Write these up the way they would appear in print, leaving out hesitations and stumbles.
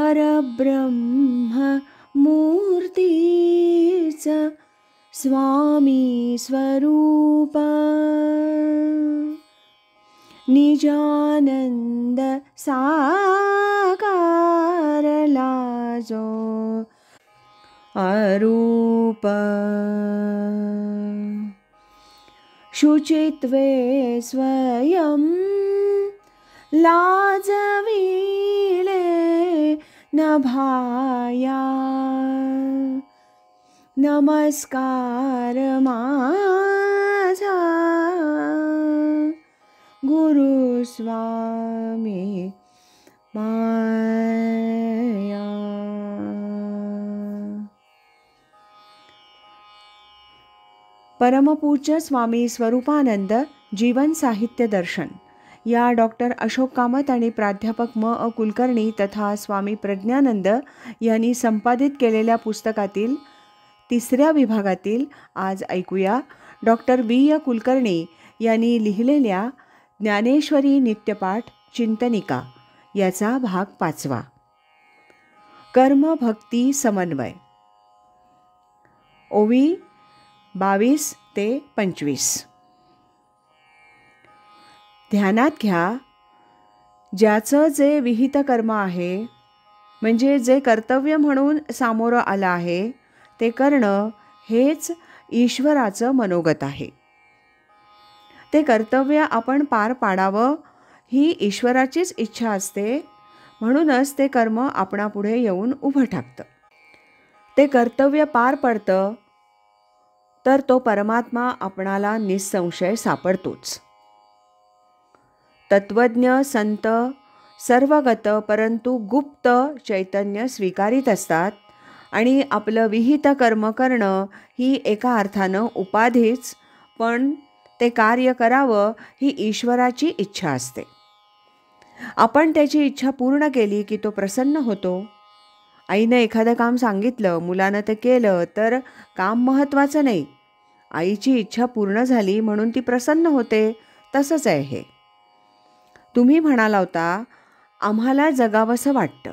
परब्रह्म मूर्तीच स्वामी स्वरूप निजानंद साकारला जो अरूप शुचित्वे स्वयं लाजविले नभाया नमस्कार माझा गुरु स्वामी माया. परमपूज्य स्वामी स्वरूपानंद जीवन साहित्य दर्शन या डॉक्टर अशोक कामत आणि प्राध्यापक म.अ. कुलकर्णी तथा स्वामी प्रज्ञानंद यांनी संपादित केलेल्या पुस्तकातील 3ऱ्या विभागातील आज ऐकूया डॉक्टर बी.अ. कुलकर्णी यांनी लिहिलेल्या ज्ञानेश्वरी नित्यपाठ चिंतनिका याचा भाग 5. कर्म भक्ती समन्वय. ओवी 22 ते 25. ध्यानात घ्या, ज्याचं जे विहित कर्म आहे म्हणजे जे कर्तव्य म्हणून सामोरं आलं आहे ते करणं हेच ईश्वराचं मनोगत आहे. ते कर्तव्य आपण पार पाडावं ही ईश्वराचीच इच्छा असते, म्हणूनच ते कर्म आपणापुढे येऊन उभं टाकतं. ते कर्तव्य पार पडतं तर तो परमात्मा आपणाला निसंशय सापडतोच. तत्वज्ञ संत सर्वगत परंतु गुप्त चैतन्य स्वीकारित असतात आणि आपलं विहित कर्म करणं ही एका अर्थानं उपाधीच, पण ते कार्य करावं ही ईश्वराची इच्छा असते. आपण त्याची इच्छा पूर्ण केली की तो प्रसन्न होतो. आईनं एखादं काम सांगितलं, मुलानं ते केलं तर काम महत्त्वाचं नाही, आईची इच्छा पूर्ण झाली म्हणून ती प्रसन्न होते. तसंच आहे हे. तुम्ही म्हणाला होता आम्हाला जगावंसं वाटतं,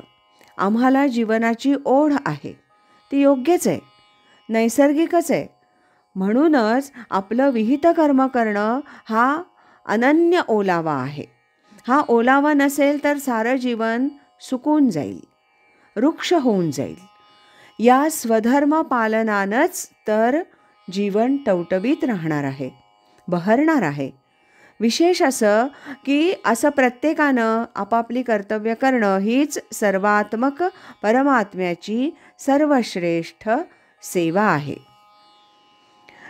आम्हाला जीवनाची ओढ आहे. ती योग्यच आहे, नैसर्गिकच आहे. म्हणूनच आपलं विहित कर्म करणं हा अनन्य ओलावा आहे. हा ओलावा नसेल तर सारं जीवन सुकून जाईल, रुक्ष होऊन जाईल. या स्वधर्म पालनानंच तर जीवन टवटवीत राहणार आहे, बहरणार आहे. विशेष असं की असं प्रत्येकानं आपापली कर्तव्य करणं हीच सर्वात्मक परमात्म्याची सर्वश्रेष्ठ सेवा आहे.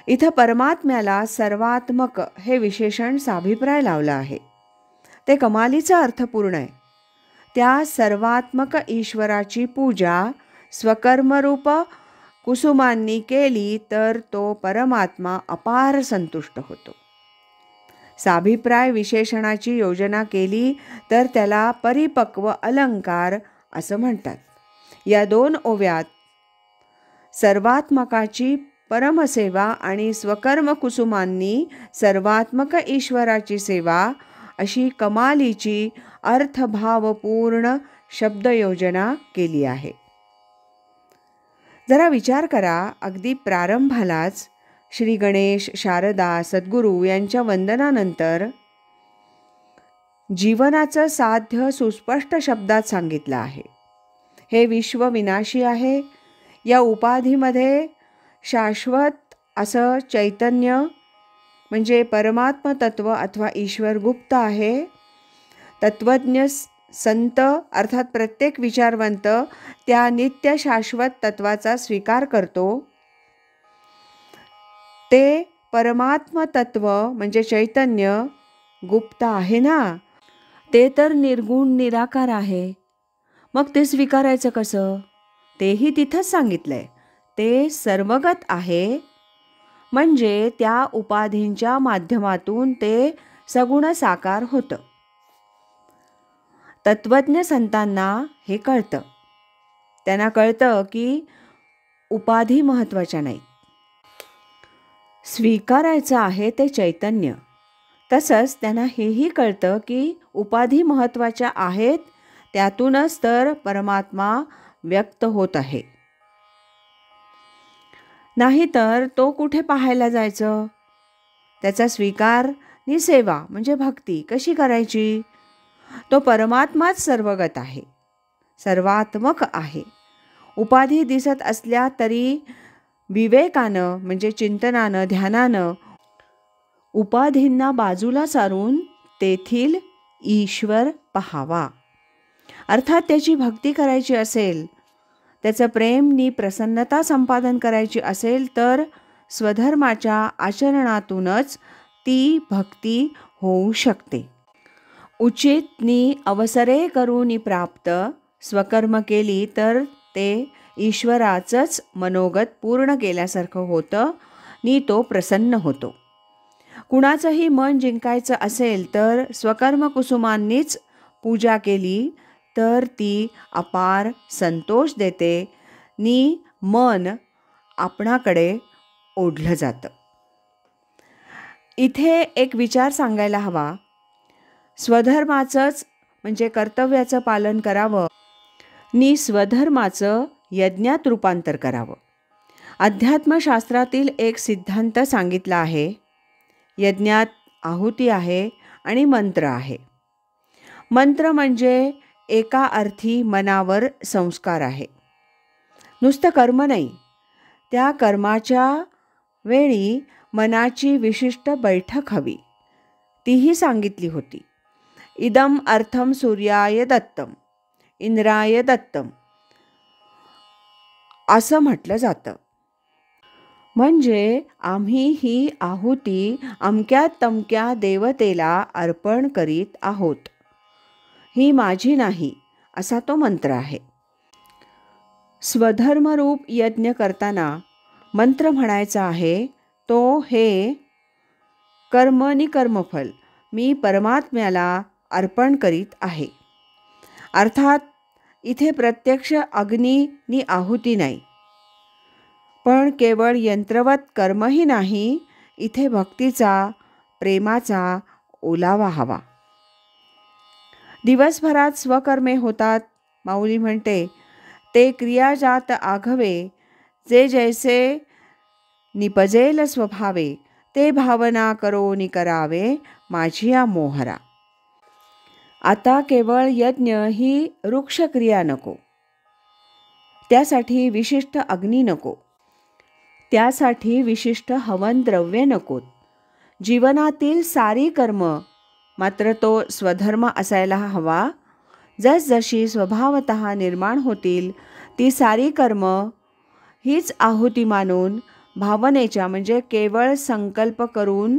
इथं परमात्म्याला सर्वात्मक हे विशेषण साभिप्राय लावलं आहे. ते कमालीचा अर्थपूर्ण आहे. त्या सर्वात्मक ईश्वराची पूजा स्वकर्मरूप कुसुमांनी केली तर तो परमात्मा अपार संतुष्ट होतो. साभिप्राय विशेषणाची योजना केली तर त्याला परिपक्व अलंकार असं म्हणतात. या 2 ओव्यात सर्वात्मकाची परमसेवा आणि स्वकर्म कुसुमांनी सर्वात्मक ईश्वराची सेवा अशी कमालीची अर्थभावपूर्ण शब्दयोजना केली आहे. जरा विचार करा, अगदी प्रारंभालाच श्री गणेश, शारदा, सद्गुरू यांच्या वंदनानंतर जीवनाचं साध्य सुस्पष्ट शब्दात सांगितलं आहे. हे विश्व विनाशी आहे. या उपाधीमध्ये शाश्वत असं चैतन्य म्हणजे परमात्म तत्व अथवा ईश्वर गुप्त आहे. तत्वज्ञ संत अर्थात प्रत्येक विचारवंत त्या नित्य शाश्वत तत्वाचा स्वीकार करतो. ते परमात्म तत्व म्हणजे चैतन्य गुप्त आहे ना, ते तर निर्गुण निराकार आहे. मग ते स्वीकारायचं कसं? तेही तिथंच सांगितलंय. ते सर्वगत आहे, म्हणजे त्या उपाधींच्या माध्यमातून ते सगुण साकार होतं. तत्वज्ञ संतांना हे कळतं. त्यांना कळतं की उपाधी महत्त्वाच्या नाहीत, स्वीकारायचं आहे ते चैतन्य. तसंच त्यांना हेही कळतं की उपाधी महत्त्वाच्या आहेत, त्यातूनच तर परमात्मा व्यक्त होत आहे. नाहीतर तो कुठे पाहायला जायचं? त्याचा स्वीकार नि सेवा म्हणजे भक्ती कशी करायची? तो परमात्माच सर्वगत आहे, सर्वात्मक आहे. उपाधी दिसत असल्या तरी विवेकानं म्हणजे चिंतनानं, ध्यानानं उपाधींना बाजूला सारून तेथील ईश्वर पहावा. अर्थात त्याची भक्ती करायची असेल, त्याचं प्रेम नि प्रसन्नता संपादन करायची असेल तर स्वधर्माच्या आचरणातूनच ती भक्ती होऊ शकते. उचित नि अवसरे करून प्राप्त स्वकर्म केली तर ते ईश्वराचंच मनोगत पूर्ण केल्यासारखं होतं नि तो प्रसन्न होतो. कुणाचंही मन जिंकायचं असेल तर स्वकर्म कुसुमांनीच पूजा केली तर ती अपार संतोष देते नि मन आपणाकडे ओढलं जातं. इथे एक विचार सांगायला हवा. स्वधर्माचंच म्हणजे कर्तव्याचं पालन करावं नि स्वधर्माचं यज्ञात रूपांतर करावं. अध्यात्मशास्त्रातील एक सिद्धांत सांगितला आहे. यज्ञात आहुती आहे आणि मंत्र आहे. मंत्र म्हणजे एका अर्थी मनावर संस्कार आहे. नुसतं कर्म नाही, त्या कर्माच्या वेळी मनाची विशिष्ट बैठक हवी. तीही सांगितली होती. इदम अर्थम सूर्याय दत्तम, इंद्राय दत्तम असं म्हटलं जातं. म्हणजे आम्ही ही आहुती अमक्या तमक्या देवतेला अर्पण करीत आहोत. ही माझी नाही असा तो मंत्र आहे. स्वधर्मरूप यज्ञ करताना मंत्र म्हणायचा आहे तो हे कर्म नि कर्मफल मी परमात्म्याला अर्पण करीत आहे. अर्थात इथे प्रत्यक्ष अग्नी नि आहुती नाही, पण केवळ यंत्रवत कर्मही नाही, इथे भक्तीचा प्रेमाचा ओलावा हवा. दिवसभरात स्वकर्मे होतात. माऊली म्हणते ते क्रियाजात आघवे, जे जैसे निपजेल स्वभावे, ते भावना करो नि करावे माझिया मोहरा. आता केवळ यज्ञ ही वृक्ष क्रिया नको, त्यासाठी विशिष्ट अग्नी नको, त्यासाठी विशिष्ट हवन द्रव्य नकोत. जीवनातील सारी कर्म मात्र तो स्वधर्म असायला हवा. जसजशी स्वभावतः निर्माण होतील ती सारी कर्म हीच आहुती मानून भावनेच्या म्हणजे केवळ संकल्प करून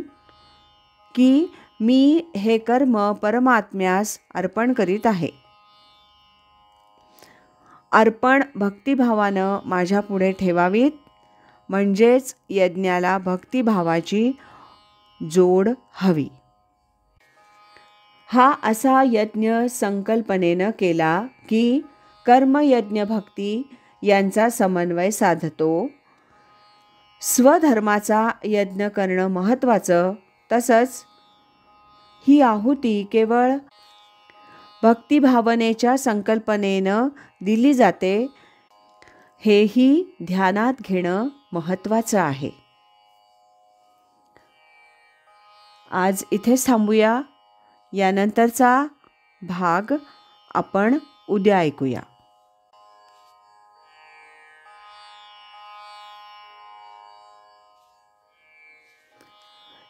की मी हे कर्म परमात्म्यास अर्पण करीत आहे. अर्पण भक्तिभावानं माझ्या पुढे ठेवावीत, म्हणजेच यज्ञाला भक्तिभावाची जोड हवी. हा असा यज्ञ संकल्पनेनं केला की कर्मयज्ञ भक्ती यांचा समन्वय साधतो. स्वधर्माचा यज्ञ करणं महत्त्वाचं. तसंच ही आहुती केवळ भक्तिभावनेच्या संकल्पनेनं दिली जाते, हेही ध्यानात घेणं महत्त्वाचं आहे. आज इथेच थांबूया. यानंतरचा भाग आपण उद्या ऐकूया.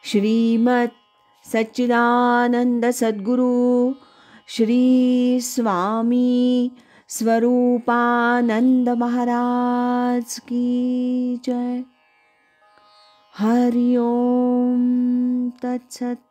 श्रीमत सच्चिदानंद सद्गुरु श्री स्वामी स्वरूपानंद महाराज की जय. हरि ओम तत्सत.